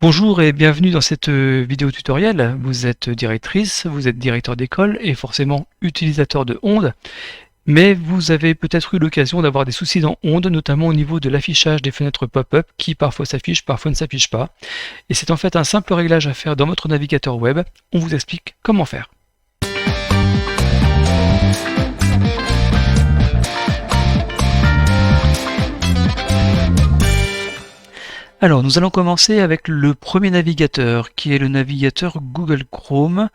Bonjour et bienvenue dans cette vidéo tutoriel. Vous êtes directrice, vous êtes directeur d'école et forcément utilisateur de Onde, mais vous avez peut-être eu l'occasion d'avoir des soucis dans Onde, notamment au niveau de l'affichage des fenêtres pop-up qui parfois s'affichent, parfois ne s'affichent pas. Et c'est en fait un simple réglage à faire dans votre navigateur web. On vous explique comment faire. Alors, nous allons commencer avec le premier navigateur, qui est le navigateur Google Chrome,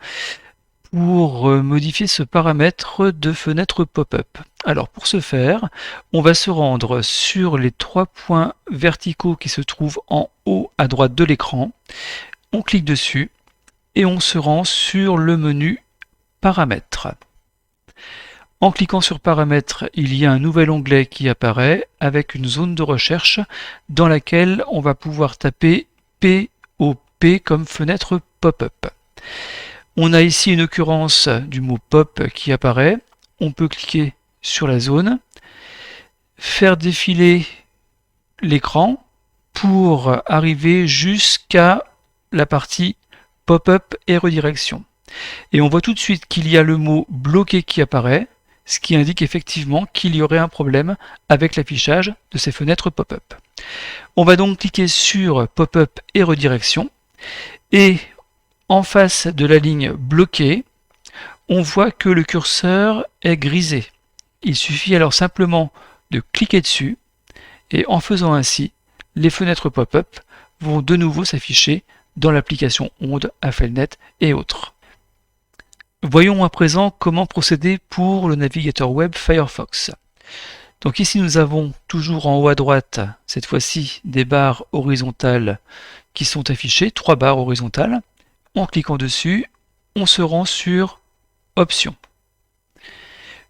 pour modifier ce paramètre de fenêtre pop-up. Alors, pour ce faire, on va se rendre sur les trois points verticaux qui se trouvent en haut à droite de l'écran. On clique dessus et on se rend sur le menu Paramètres. En cliquant sur Paramètres, il y a un nouvel onglet qui apparaît avec une zone de recherche dans laquelle on va pouvoir taper POP comme fenêtre pop-up. On a ici une occurrence du mot pop qui apparaît. On peut cliquer sur la zone, faire défiler l'écran pour arriver jusqu'à la partie pop-up et redirection. Et on voit tout de suite qu'il y a le mot bloqué qui apparaît, ce qui indique effectivement qu'il y aurait un problème avec l'affichage de ces fenêtres pop-up. On va donc cliquer sur pop-up et redirection, et en face de la ligne bloquée, on voit que le curseur est grisé. Il suffit alors simplement de cliquer dessus, et en faisant ainsi, les fenêtres pop-up vont de nouveau s'afficher dans l'application Onde, Affelnet et autres. Voyons à présent comment procéder pour le navigateur web Firefox. Donc ici nous avons toujours en haut à droite, cette fois-ci, des barres horizontales qui sont affichées, 3 barres horizontales. En cliquant dessus, on se rend sur Options.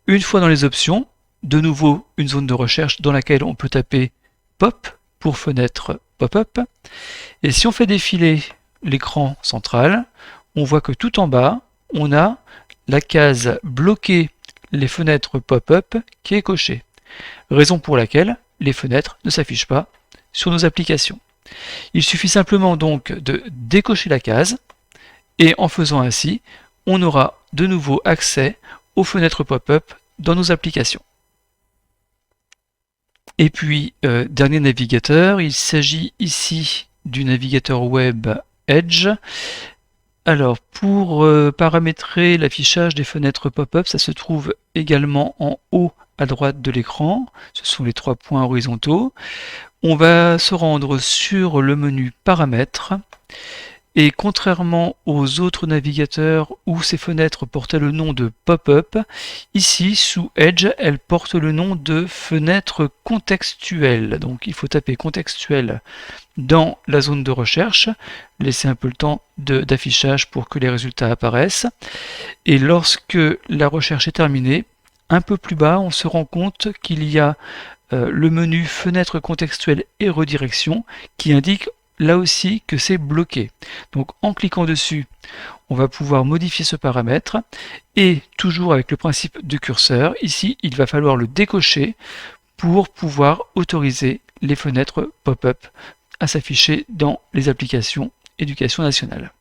Une fois dans les options, de nouveau une zone de recherche dans laquelle on peut taper Pop pour fenêtre pop-up. Et si on fait défiler l'écran central, on voit que tout en bas, on a la case bloquer les fenêtres pop-up qui est cochée. Raison pour laquelle les fenêtres ne s'affichent pas sur nos applications. Il suffit simplement donc de décocher la case et en faisant ainsi, on aura de nouveau accès aux fenêtres pop-up dans nos applications. Et puis, dernier navigateur, il s'agit ici du navigateur web Edge. Alors, pour paramétrer l'affichage des fenêtres pop-up, ça se trouve également en haut à droite de l'écran. Ce sont les 3 points horizontaux. On va se rendre sur le menu Paramètres. Et contrairement aux autres navigateurs où ces fenêtres portaient le nom de pop-up, ici, sous Edge, elles portent le nom de fenêtre contextuelle. Donc il faut taper contextuel dans la zone de recherche, laisser un peu le temps d'affichage pour que les résultats apparaissent. Et lorsque la recherche est terminée, un peu plus bas, on se rend compte qu'il y a le menu fenêtre contextuelle et redirection qui indique là aussi que c'est bloqué. Donc en cliquant dessus, on va pouvoir modifier ce paramètre et toujours avec le principe de curseur, ici il va falloir le décocher pour pouvoir autoriser les fenêtres pop-up à s'afficher dans les applications éducation nationale.